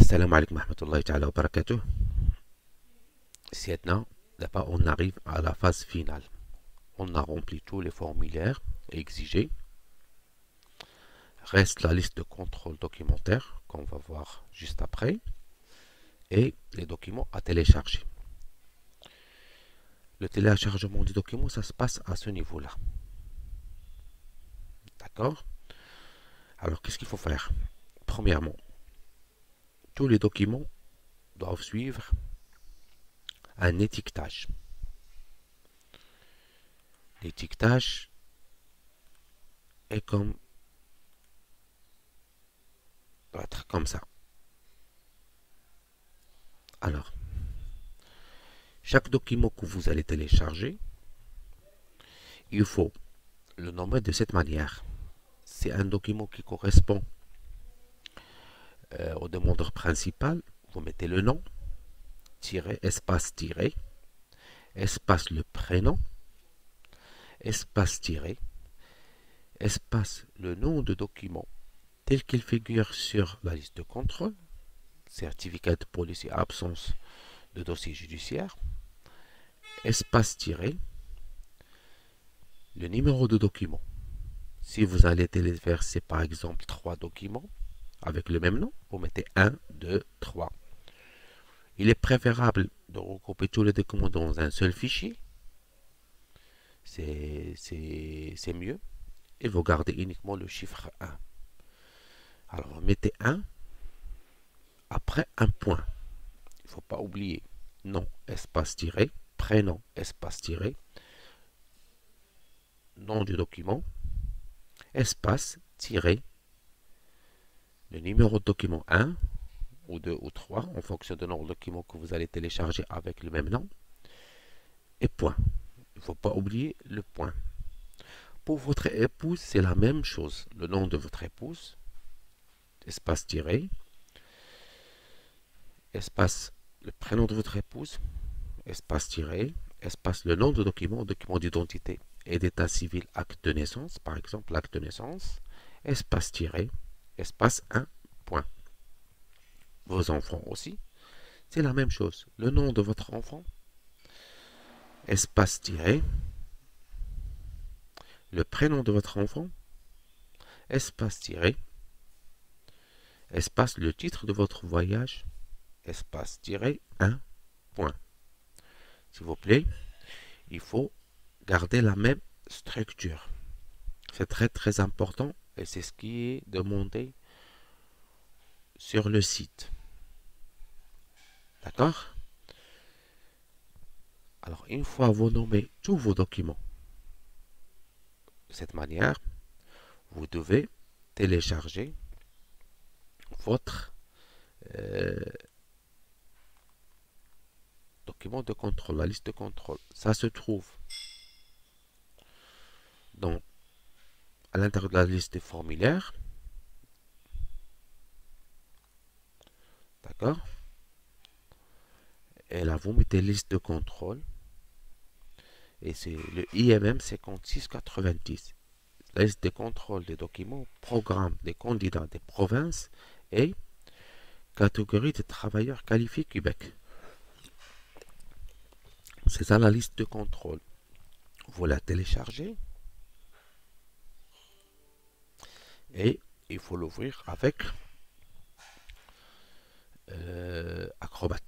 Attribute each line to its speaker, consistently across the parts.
Speaker 1: Assalamu alaikum wa rahmatullahi ta'ala wa barakatuh. Maintenant, d'abord, on arrive à la phase finale. On a rempli tous les formulaires exigés. Reste la liste de contrôle documentaire qu'on va voir juste après et les documents à télécharger. Le téléchargement des documents, ça se passe à ce niveau-là. D'accord? Alors, qu'est-ce qu'il faut faire? Premièrement, tous les documents doivent suivre un étiquetage. L'étiquetage est doit être comme ça. Alors, chaque document que vous allez télécharger, il faut le nommer de cette manière. C'est un document qui correspond au demandeur principal. Vous mettez le nom, espace le prénom, espace espace le nom de document tel qu'il figure sur la liste de contrôle, certificat de police et absence de dossier judiciaire, espace le numéro de document. Si vous allez téléverser par exemple 3 documents avec le même nom, vous mettez 1, 2, 3. Il est préférable de regrouper tous les documents dans un seul fichier. C'est mieux. Et vous gardez uniquement le chiffre 1. Alors, vous mettez 1 après un point. Il ne faut pas oublier nom, espace prénom, espace nom du document, espace le numéro de document 1 ou 2 ou 3 en fonction du nombre de documents que vous allez télécharger avec le même nom et point. Il ne faut pas oublier le point. Pour votre épouse, c'est la même chose. Le nom de votre épouse, espace espace le prénom de votre épouse, espace espace le nom de document d'identité et d'état civil, acte de naissance, par exemple l'acte de naissance, espace espace 1, point. Vos enfants aussi, c'est la même chose. Le nom de votre enfant, espace le prénom de votre enfant, espace espace le titre de votre voyage, espace 1, point. S'il vous plaît, il faut garder la même structure. C'est très très important et c'est ce qui est demandé sur le site. D'accord? Alors, une fois vous nommez tous vos documents de cette manière, vous devez télécharger votre document de contrôle, la liste de contrôle. Ça se trouve à l'intérieur de la liste des formulaires. D'accord? Et là, vous mettez liste de contrôle. Et c'est le IMM 5690. La liste de contrôle des documents, programme des candidats des provinces et catégorie des travailleurs qualifiés Québec. C'est ça la liste de contrôle. Vous la téléchargez et il faut l'ouvrir avec Acrobat.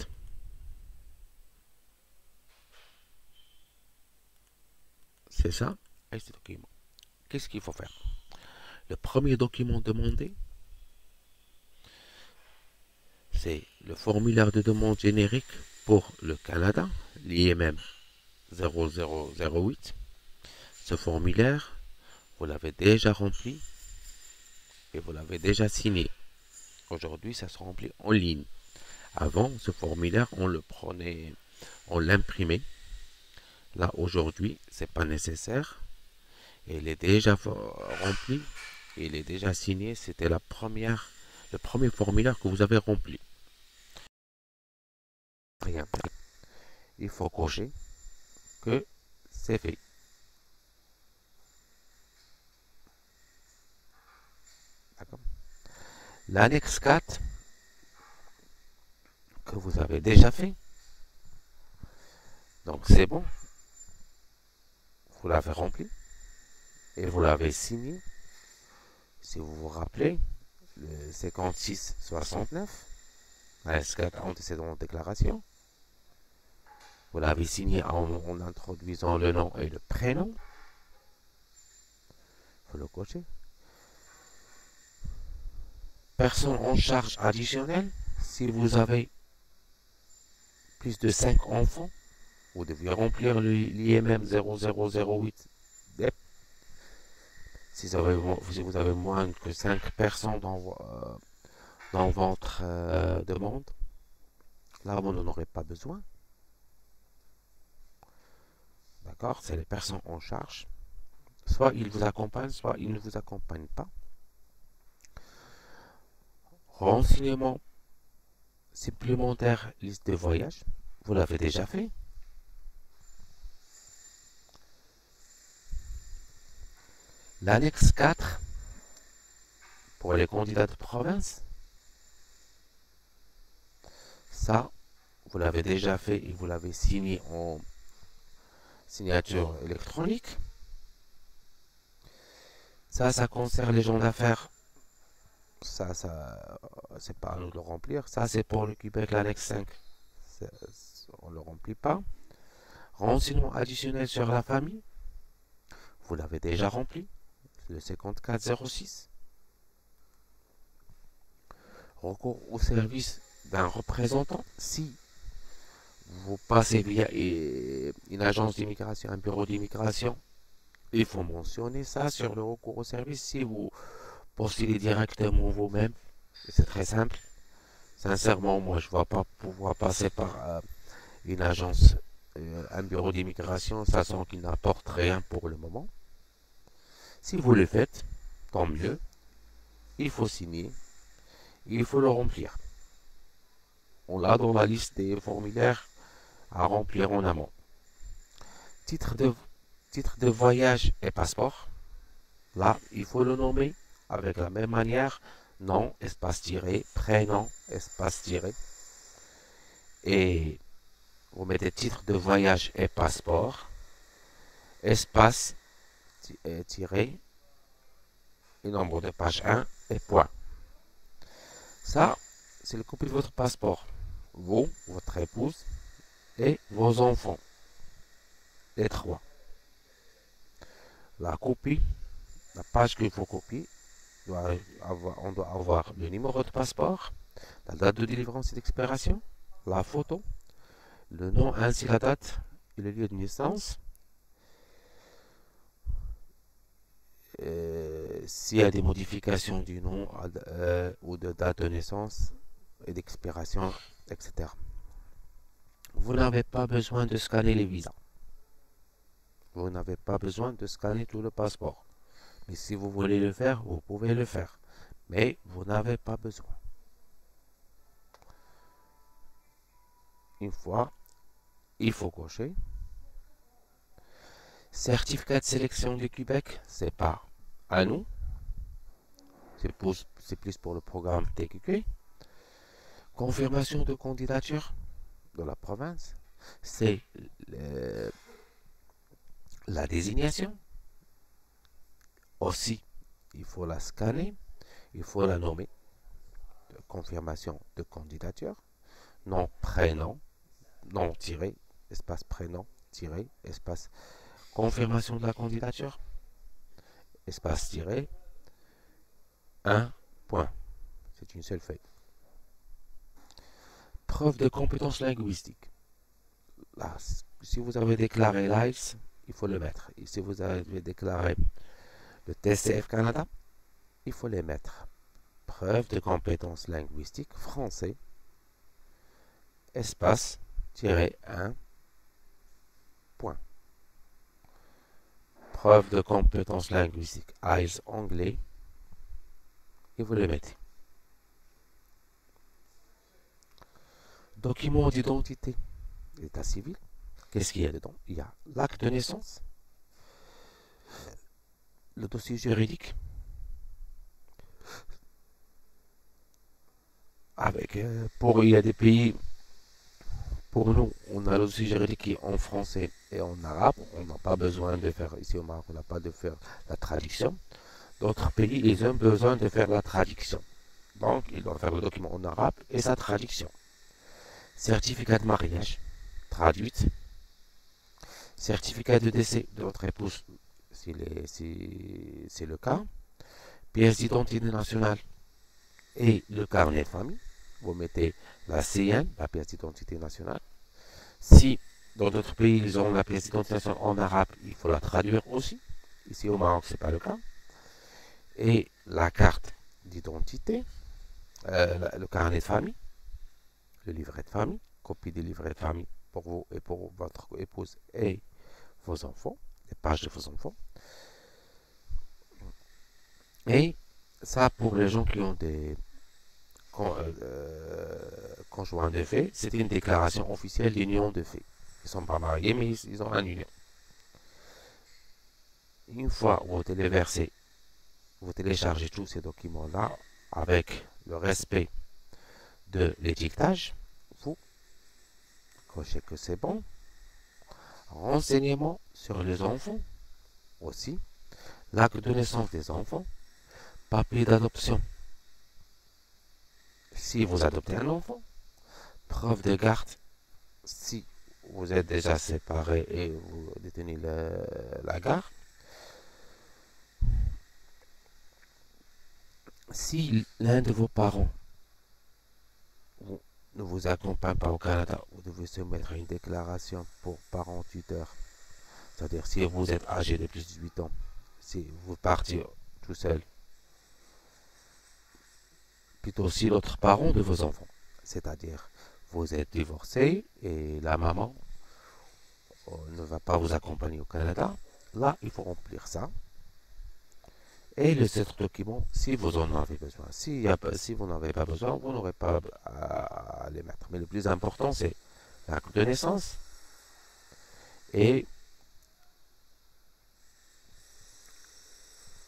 Speaker 1: C'est ça, et ce document. Qu'est-ce qu'il faut faire? Le premier document demandé, c'est le formulaire de demande générique pour le Canada, l'IMM 0008. Ce formulaire, vous l'avez déjà rempli et vous l'avez déjà signé. Aujourd'hui, ça se remplit en ligne. Avant, ce formulaire, on le prenait, on l'imprimait. Là, aujourd'hui, c'est pas nécessaire. Il est déjà rempli. Il est déjà signé. C'était le premier formulaire que vous avez rempli. Rien. Il faut cocher que c'est fait. D'accord. L'annexe 4, que vous avez déjà fait. Donc c'est bon, vous l'avez rempli et vous l'avez signé. Si vous vous rappelez, le 5669, la S4 antécédent de déclaration, vous l'avez signé en introduisant le nom et le prénom. Il faut le cocher. Personne en charge additionnelle, si vous avez plus de 5 enfants, vous devez remplir l'IMM 0008 DEP. Si vous avez moins que 5 personnes dans votre demande, là vous n'en aurez pas besoin. D'accord? C'est les personnes en charge. Soit ils vous accompagnent, soit ils ne vous accompagnent pas. Renseignements supplémentaires, liste de voyage. Vous l'avez déjà fait. L'annexe 4 pour les candidats de province. Ça, vous l'avez déjà fait et vous l'avez signé en signature électronique. Ça concerne les gens d'affaires. Ça c'est pas à nous de le remplir. Ça, c'est pour le Québec, l'annexe 5. On ne le remplit pas. Renseignements additionnels sur la famille. Vous l'avez déjà rempli. Le 5406. Recours au service d'un représentant. Si vous passez via une agence d'immigration, un bureau d'immigration, il faut mentionner ça sur le recours au service. Si vous postulez directement vous-même, c'est très simple. Sincèrement, moi, je ne vais pas pouvoir passer par une agence, un bureau d'immigration, sachant qu'il n'apporte rien pour le moment. Si vous le faites, tant mieux. Il faut signer, il faut le remplir. On l'a dans la liste des formulaires à remplir en amont. Titre de voyage et passeport. Là, il faut le nommer avec la même manière. Nom, espace tiré, prénom, espace tiré. Et vous mettez titre de voyage et passeport, espace tiré, et nombre de page 1 et point. Ça, c'est le copie de votre passeport. Vous, votre épouse et vos enfants. Les trois. La copie, la page qu'il faut copier, on doit avoir le numéro de passeport, la date de délivrance et d'expiration, la photo, le nom ainsi la date et le lieu de naissance. S'il y a des modifications du nom ou de date de naissance et d'expiration, etc. Vous n'avez pas besoin de scanner les visas. Vous n'avez pas besoin de scanner tout le passeport. Mais si vous voulez le faire, vous pouvez le faire. Mais vous n'avez pas besoin. Une fois, il faut cocher. Certificat de sélection du Québec, c'est pas à nous. C'est plus pour le programme TQQ. Confirmation de candidature de la province, c'est la désignation. Aussi, il faut la scanner, il faut la nommer. Confirmation de candidature, nom, prénom, nom tiré, espace prénom, tiré, espace confirmation de la candidature, espace tiré, 1 point. C'est une seule feuille. Preuve de compétences linguistiques. Là, si vous avez déclaré l'IELTS, il faut le mettre. Et si vous avez déclaré le TCF Canada, il faut les mettre. Preuve de compétences linguistiques français, espace, tiré 1, point. Preuve de compétences linguistiques IELTS anglais, et vous le mettez. Document d'identité, état civil. Qu'est-ce qu'il y a dedans? Il y a l'acte de naissance, le dossier juridique, avec il y a des pays Pour nous, on a le dossier juridique qui est en français et en arabe. On n'a pas besoin de faire, ici au Maroc, on n'a pas de faire la traduction. D'autres pays, ils ont besoin de faire la traduction. Donc, ils doivent faire le document en arabe et sa traduction. Certificat de mariage, traduite. Certificat de décès de votre épouse, si c'est le cas. Pièce d'identité nationale et le carnet de famille. Vous mettez la CN, la pièce d'identité nationale. Si dans d'autres pays, ils ont la pièce d'identité nationale en arabe, il faut la traduire aussi. Ici au Maroc, ce n'est pas le cas. Et la carte d'identité, le carnet de famille, le livret de famille, copie du livret de famille pour vous et pour votre épouse et vos enfants, les pages de vos enfants. Et ça, pour les gens qui ont des conjoints de fait, c'est une déclaration officielle d'union de fait. Ils ne sont pas mariés, mais ils ont un union. Une fois vous téléversez, vous téléchargez tous ces documents-là avec le respect de l'étiquetage, vous cochez que c'est bon. Renseignements sur les enfants aussi, l'acte de naissance des enfants, papier d'adoption si vous adoptez un enfant, preuve de garde si vous êtes déjà séparés et vous détenez la garde. Si l'un de vos parents ne vous accompagne pas au Canada, vous devez soumettre une déclaration pour parent tuteur. C'est-à-dire si vous êtes âgé de plus de 18 ans, si vous partez tout seul, plutôt si l'autre parent de vos enfants. C'est-à-dire vous êtes divorcé et la maman ne va pas vous accompagner au Canada. Là, il faut remplir ça. Et les autres documents, si vous en avez besoin. Si vous n'en avez pas besoin, vous n'aurez pas à les mettre. Mais le plus important, c'est l'acte de naissance et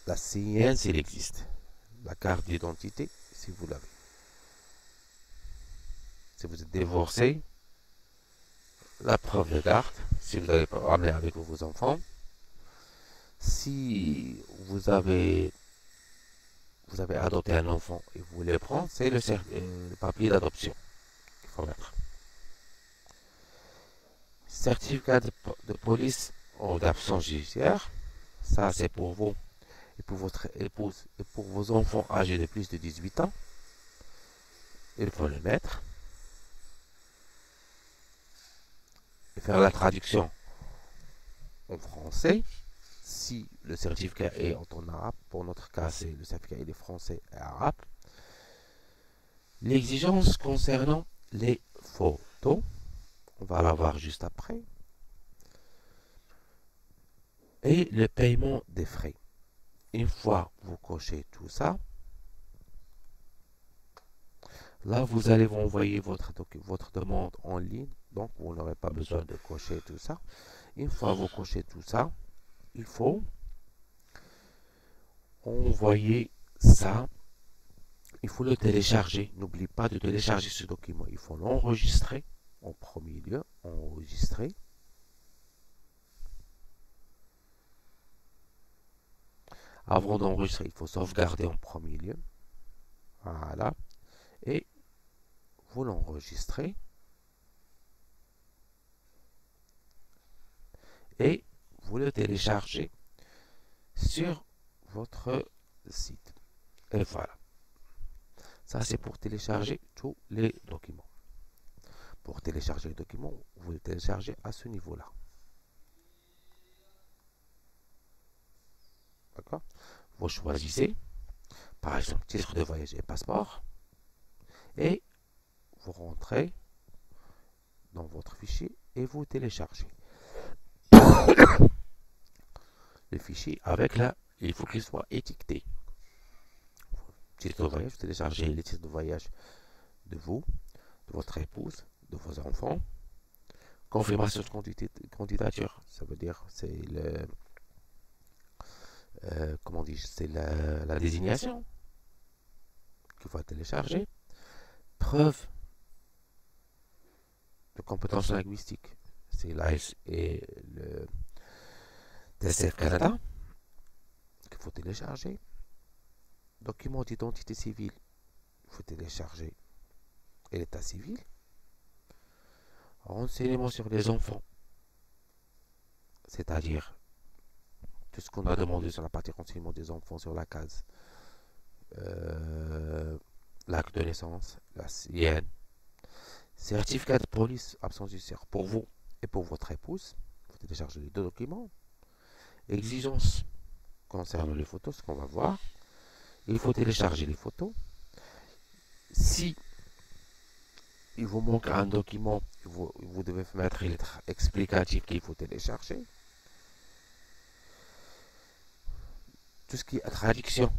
Speaker 1: la CIN s'il existe. La carte d'identité, si vous l'avez. Si vous êtes divorcé, la preuve de garde, si vous avez ramené avec vous vos enfants. Si vous avez adopté un enfant et vous voulez le prendre, c'est le papier d'adoption qu'il faut mettre. Certificat de police ou d'absence judiciaire, ça c'est pour vous et pour votre épouse et pour vos enfants âgés de plus de 18 ans. Il faut le mettre et faire la traduction en français. Si le certificat est en arabe, pour notre cas, c'est le certificat est français et arabe. L'exigence concernant les photos, on va la voir juste après. Et le paiement des frais. Une fois vous cochez tout ça, là vous allez vous envoyer votre demande en ligne, donc vous n'aurez pas besoin de cocher tout ça. Une fois vous cochez tout ça, il faut envoyer ça. Il faut le télécharger. N'oublie pas de télécharger ce document. Il faut l'enregistrer en premier lieu. Enregistrer. Avant d'enregistrer, il faut sauvegarder en premier lieu. Voilà. Et vous l'enregistrez. Et vous le téléchargez sur votre site. Et voilà. Ça, c'est pour télécharger tous les documents. Pour télécharger les documents, vous les téléchargez à ce niveau-là. D'accord? Vous choisissez, par exemple, titre de voyage et passeport. Et vous rentrez dans votre fichier et vous téléchargez. Le fichier avec il faut qu'il soit étiqueté. Titre de voyage, vous téléchargez les titres de voyage de vous, de votre épouse, de vos enfants. Confirmation de candidature, ça veut dire c'est le comment dit, c'est la désignation qu'il faut télécharger. Preuve de compétences linguistiques. C'est l'AS et le TCF Canada qu'il faut télécharger. Document d'identité civile, il faut télécharger. Et l'état civil. Renseignements sur les enfants, c'est-à-dire tout ce qu'on a demandé sur la partie renseignement des enfants sur la case. L'acte de naissance, la CIN, certificat de police, absence judiciaire pour vous et pour votre épouse. Il faut télécharger les deux documents. Exigence concernant les photos, ce qu'on va voir. Il faut télécharger les photos. Si il vous manque un document, vous devez mettre les lettres explicatives qu'il faut télécharger. Tout ce qui est traduction.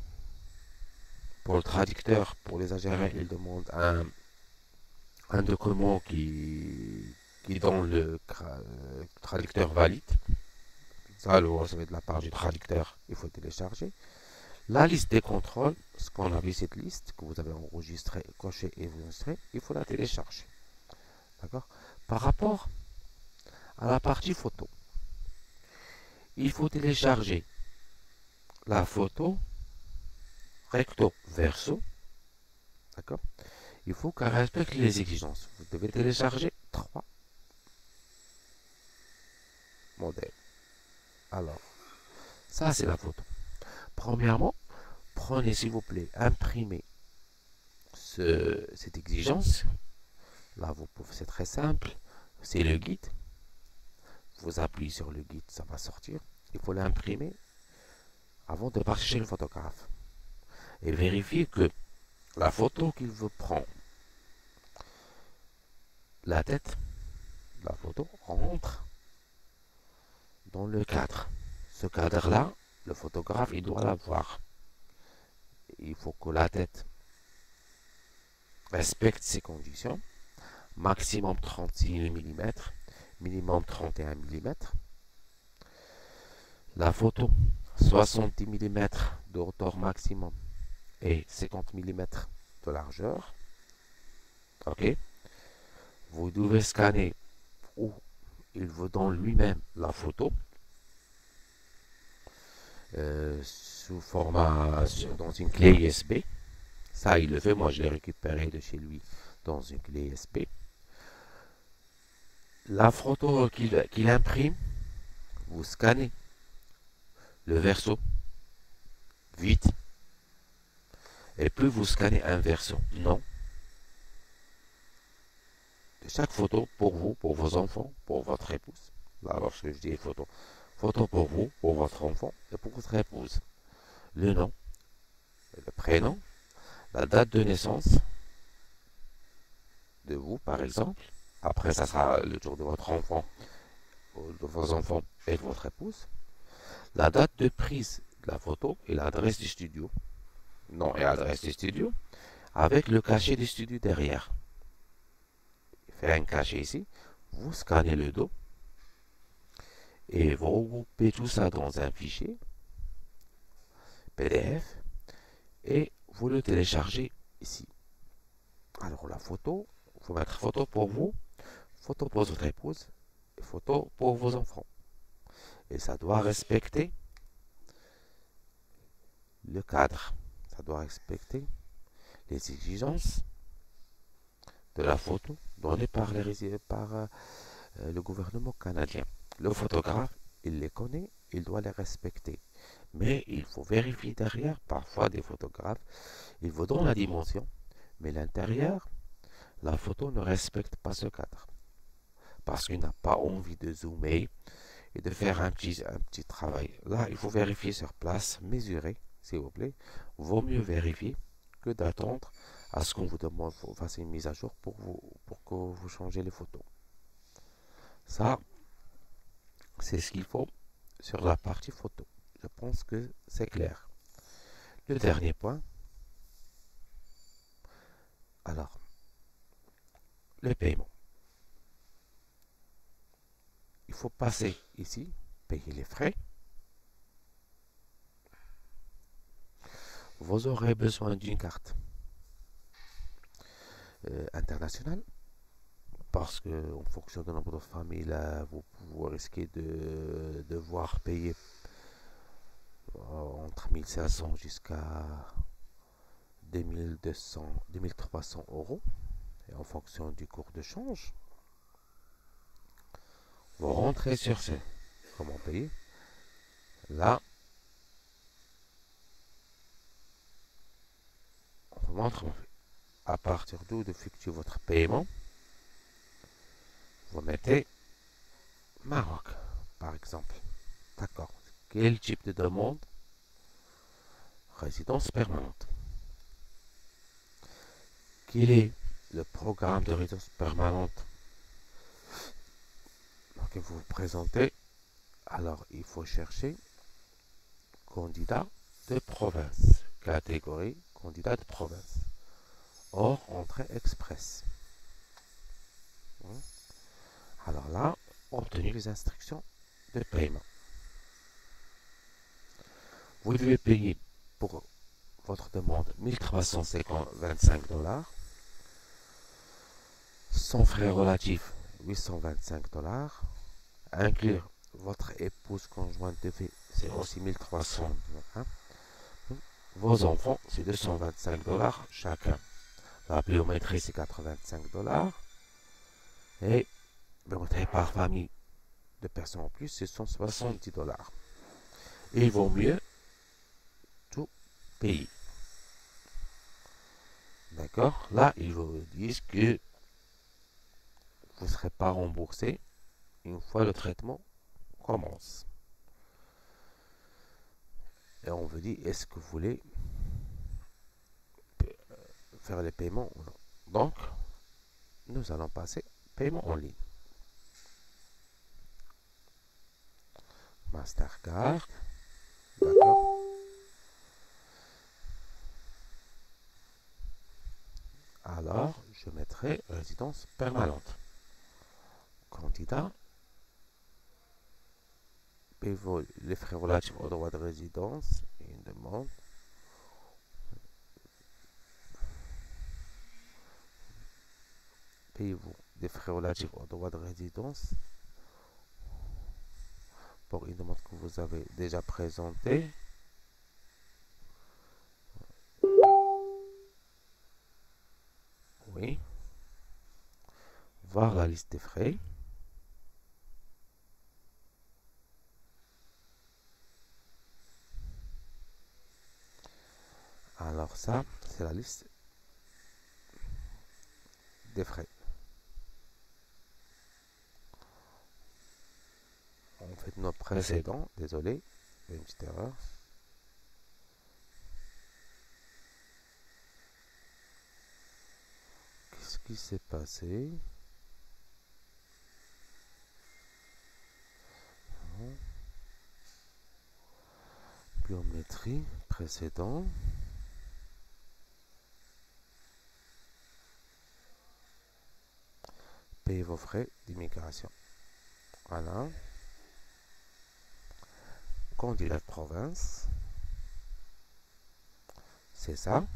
Speaker 1: Pour le traducteur, pour les Algériens, il demande un document qui donne le traducteur valide. Ça, le recevez de la part du traducteur, il faut télécharger. La liste des contrôles, ce qu'on a vu cette liste, que vous avez enregistrée, cochée et enregistrée, il faut la télécharger. D'accord? Par rapport à la partie photo, il faut télécharger la photo recto verso. D'accord? Il faut qu'elle respecte les exigences. Vous devez télécharger 3 modèles. Alors, ça c'est la photo. Premièrement, prenez s'il vous plaît, imprimez cette exigence. Là, vous pouvez, c'est très simple. C'est le guide. Vous appuyez sur le guide, ça va sortir. Il faut l'imprimer avant de partir chez le photographe. Et vérifier que la photo qu'il veut prendre, la tête, la photo rentre dans le cadre. Ce cadre-là, le photographe, il doit l'avoir. Il faut que la tête respecte ces conditions. Maximum 36 mm, minimum 31 mm. La photo, 70 mm de hauteur maximum et 50 mm de largeur. Ok. Vous devez scanner où il vous donne lui-même la photo. Sous format, dans une clé USB. Ça, il le fait. Moi, je l'ai récupéré de chez lui dans une clé USB. La photo qu'il imprime, vous scannez le verso vite. Et plus vous scannez un verso non de chaque photo pour vous, pour vos enfants, pour votre épouse. Là, lorsque je dis photo, photo pour vous, pour votre enfant et pour votre épouse. Le nom, le prénom, la date de naissance de vous, par exemple. Après, ça sera le jour de votre enfant, de vos enfants et de votre épouse. La date de prise de la photo et l'adresse du studio. Nom et adresse du studio. Avec le cachet du studio derrière. Fait un cachet ici. Vous scannez le dos. Et vous regroupez tout ça dans un fichier PDF. Et vous le téléchargez ici. Alors la photo, il faut mettre photo pour vous, photo pour votre épouse, et photo pour vos enfants. Et ça doit respecter le cadre. Ça doit respecter les exigences de la photo données par le gouvernement canadien. Le photographe, il les connaît, il doit les respecter. Mais il faut vérifier derrière, parfois des photographes, ils vous donnent la dimension, mais l'intérieur, la photo ne respecte pas ce cadre. Parce qu'il n'a pas envie de zoomer et de faire un petit travail. Là, il faut vérifier sur place, mesurer, s'il vous plaît. Vaut mieux vérifier que d'attendre à ce qu'on vous demande, vous fasse une mise à jour pour que vous changez les photos. Ça, c'est ce qu'il faut sur la partie photo. Je pense que c'est clair. Le dernier point. Alors, le paiement. Il faut passer ici, payer les frais. Vous aurez besoin d'une carte internationale. parce que en fonction du nombre de familles, là, vous risquez de devoir payer entre 1500 jusqu'à 2200, 2300 euros. Et en fonction du cours de change, vous rentrez sur ce. Comment payer? Là, on vous montre à partir d'où d'effectuer votre paiement. Vous mettez Maroc, par exemple. D'accord. Quel type de demande? Résidence permanente. Quel est le programme de résidence permanente que vous vous présentez? Alors, il faut chercher candidat de province. Catégorie candidat de province. Hors entrée express. Alors là, obtenez les instructions de paiement. Vous devez payer pour votre demande 1325 $, sans frais relatifs 825 $, inclure votre épouse conjointe de vie, c'est aussi 1300 $. Vos enfants, c'est 225 $ chacun. La biométrie, c'est 85 $. Et biométrie par famille de personnes en plus, c'est 170 $. Il vaut mieux tout payer. D'accord? Là, ils vous disent que vous ne serez pas remboursé une fois le traitement commence. Et on vous dit, est-ce que vous voulez faire les paiements ou non? Donc, nous allons passer paiement en ligne. Mastercard. D'accord. Alors, je mettrai résidence permanente. Candidat. Payez-vous les frais relatifs au droit de résidence. Une demande. Payez-vous des frais relatifs au droit de résidence pour une demande que vous avez déjà présentée. Oui. Voir la liste des frais. Alors ça, c'est la liste des frais. On fait nos précédents, désolé, une petite erreur. Qu'est-ce qui s'est passé? Biométrie, précédent. Payez vos frais d'immigration. Voilà. Candidat de province. C'est ça.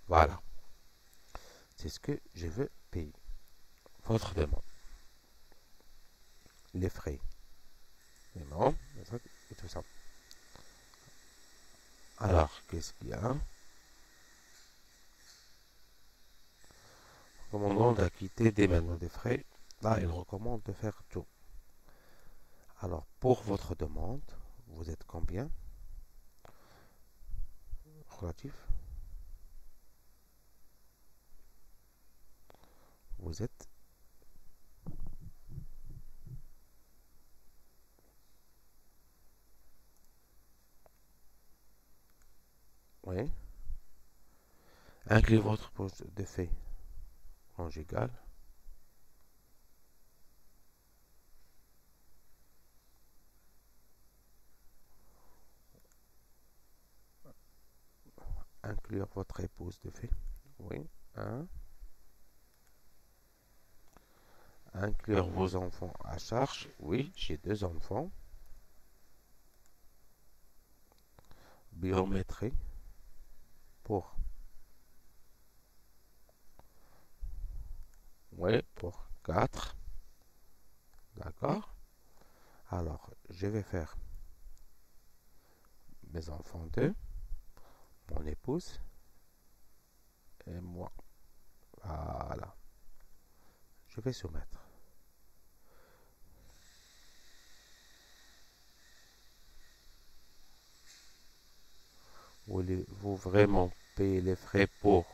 Speaker 1: Voilà. C'est ce que je veux payer. Votre demande. Les frais. Paiement. Et tout ça. Alors, qu'est-ce qu'il y a? Recommandant d'acquitter dès maintenant des frais. Là, il recommande de faire tout. Alors, pour votre demande, vous êtes combien? Relatif. Vous êtes oui. Incluez votre poste de fait conjugal. Inclure votre épouse de fait. Oui. Un. Inclure vos enfants à charge. Oui, j'ai 2 enfants. Biométrie. Pour. Oui, pour 4. D'accord? Alors, je vais faire mes enfants 2, mon épouse et moi. Voilà. Je vais soumettre. Voulez-vous vraiment payer les frais pour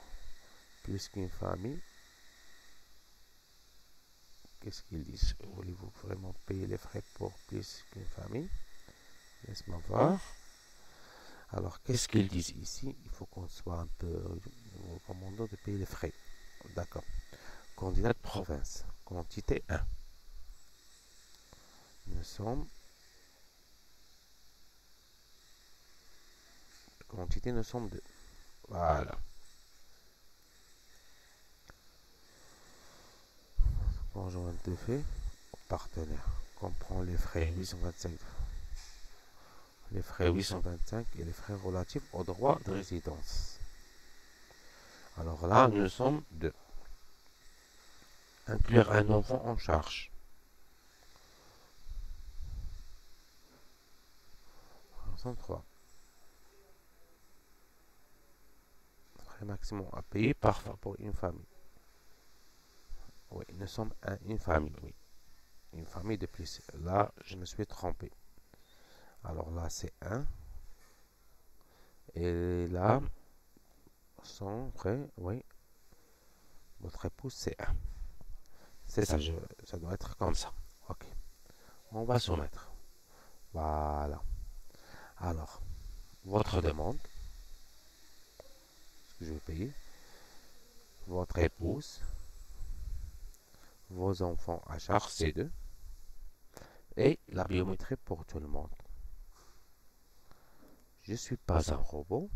Speaker 1: plus qu'une famille? Qu'est-ce qu'ils disent? Voulez-vous vraiment payer les frais pour plus qu'une famille? Laisse-moi voir. Alors, qu'est-ce qu'ils disent ici? Il faut qu'on soit un peu recommandant de payer les frais. D'accord. Candidat de province. Quantité 1. Nous sommes. Quantité, nous sommes 2. Voilà. Conjoint de fait. Partenaire. Comprend les frais 825. Les frais 825 et les frais relatifs au droit de résidence. Alors là, nous sommes 2. Inclure un enfant en charge. 3. Frais maximum à payer parfois pour une famille. Oui, nous sommes une famille, oui. Une famille de plus. Là, je me suis trompé. Alors là, c'est 1. Et là, son frère, oui. Votre épouse, c'est 1. C'est ça, ça doit être comme ça. Ok. On va soumettre. Voilà. Alors, votre demande, ce que je vais payer, votre épouse, vos enfants à charge, c'est 2, et la biométrie pour tout le monde. Je ne suis pas un robot.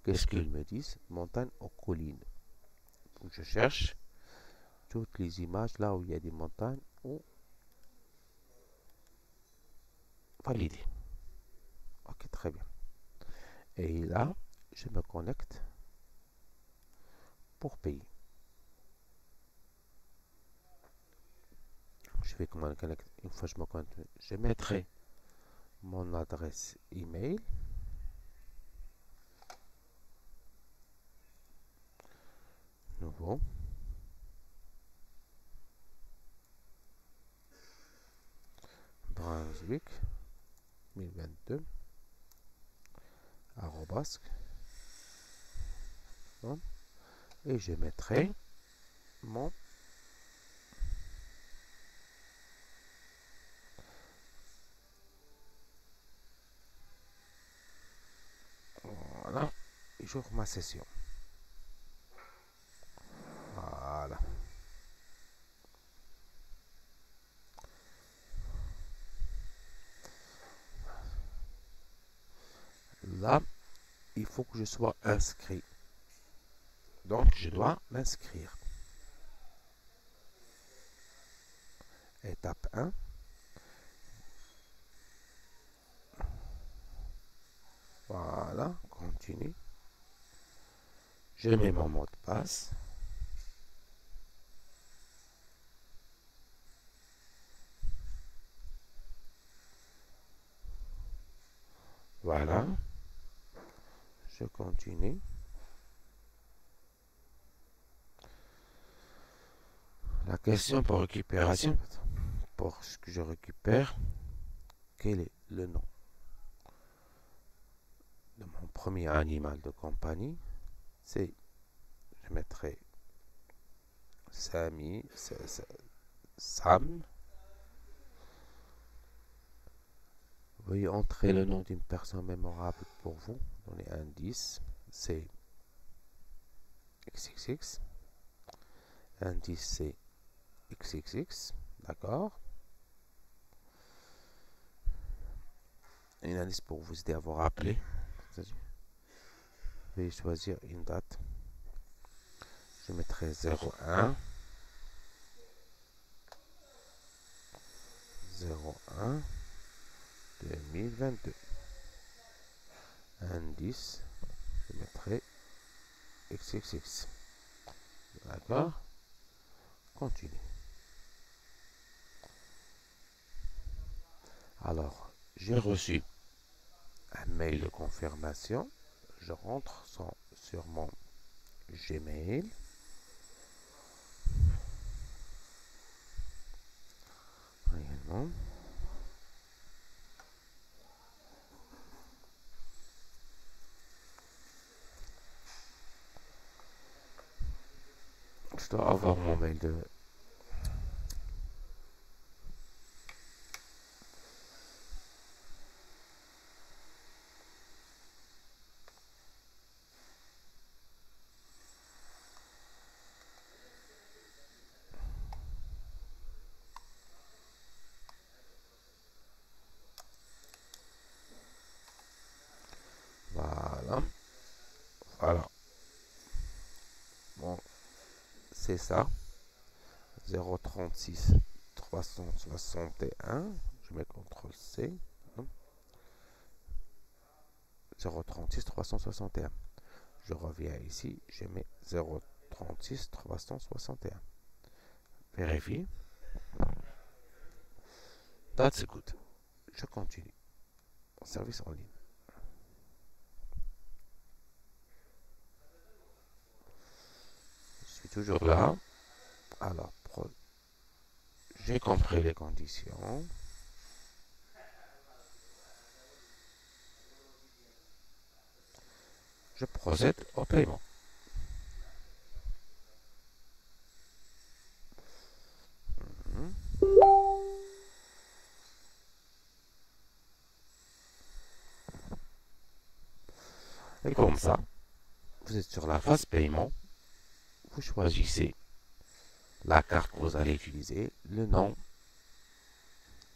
Speaker 1: Qu'est-ce qu'ils me disent? Montagne ou colline. Donc je cherche toutes les images là où il y a des montagnes ou valider. Ok, très bien. Et là, je me connecte pour payer. Je vais me connecter. Une fois que je me connecte, je mettrai mon adresse email. Nouveau. Brunswick 2022 arrobas, et je mettrai mon voilà, et j'ouvre ma session. Voilà. Là, il faut que je sois inscrit. Donc, je dois m'inscrire. Étape 1. Voilà, continue. Je mets mon mot de passe. Voilà. Je continue. La question pour récupération, pour ce que je récupère, quel est le nom de mon premier animal de compagnie? C'est, je mettrai Samy, Sam. Veuillez entrer le nom d'une personne mémorable pour vous. Donnez un 10. C'est XXX. Indice c'est XXX. D'accord. Un indice pour vous aider à vous rappeler. Veuillez choisir une date. Je mettrai 01. 01 2022. Indice, je mettrai XXX. D'accord. Continue. Alors, j'ai reçu un mail de confirmation. Je rentre sur mon Gmail. Réellement. Je dois avoir mon mail de... Voilà. Voilà. Bon, c'est ça. 036 361. Je mets CTRL-C. 036 361. Je reviens ici. Je mets 036 361. Vérifie. That's good. Je continue. Service en ligne. Je suis toujours là. Alors, j'ai compris les conditions. Je procède au paiement. Et comme ça, vous êtes sur la phase paiement. Vous choisissez la carte que vous allez utiliser, le nom,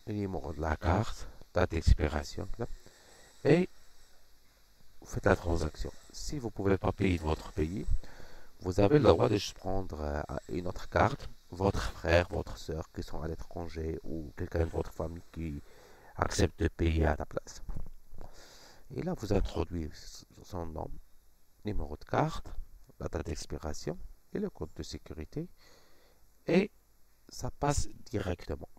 Speaker 1: le numéro de la carte, date d'expiration, et vous faites la transaction. Si vous ne pouvez pas payer de votre pays, vous avez le droit de prendre une autre carte, votre frère, votre soeur qui sont à l'étranger ou quelqu'un de votre famille qui accepte de payer à ta place. Et là, vous introduisez son nom, numéro de carte, la date d'expiration et le code de sécurité et ça passe directement.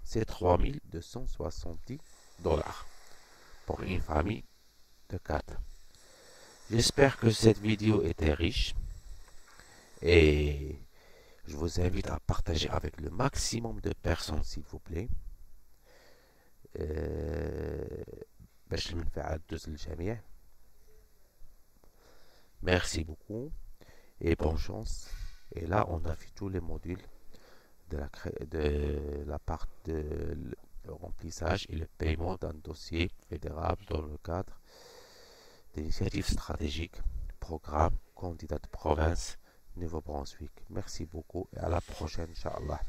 Speaker 1: C'est 3270 dollars pour une famille de 4. J'espère que cette vidéo était riche et je vous invite à partager avec le maximum de personnes s'il vous plaît. باش المنفعة تدوز للجميع. Merci beaucoup et bonne chance. Et là, on a fait tous les modules de la part de le remplissage et le paiement d'un dossier fédéral dans le cadre d'initiatives stratégiques, programme, candidat de province, Nouveau-Brunswick. Merci beaucoup et à la prochaine, Inch'Allah.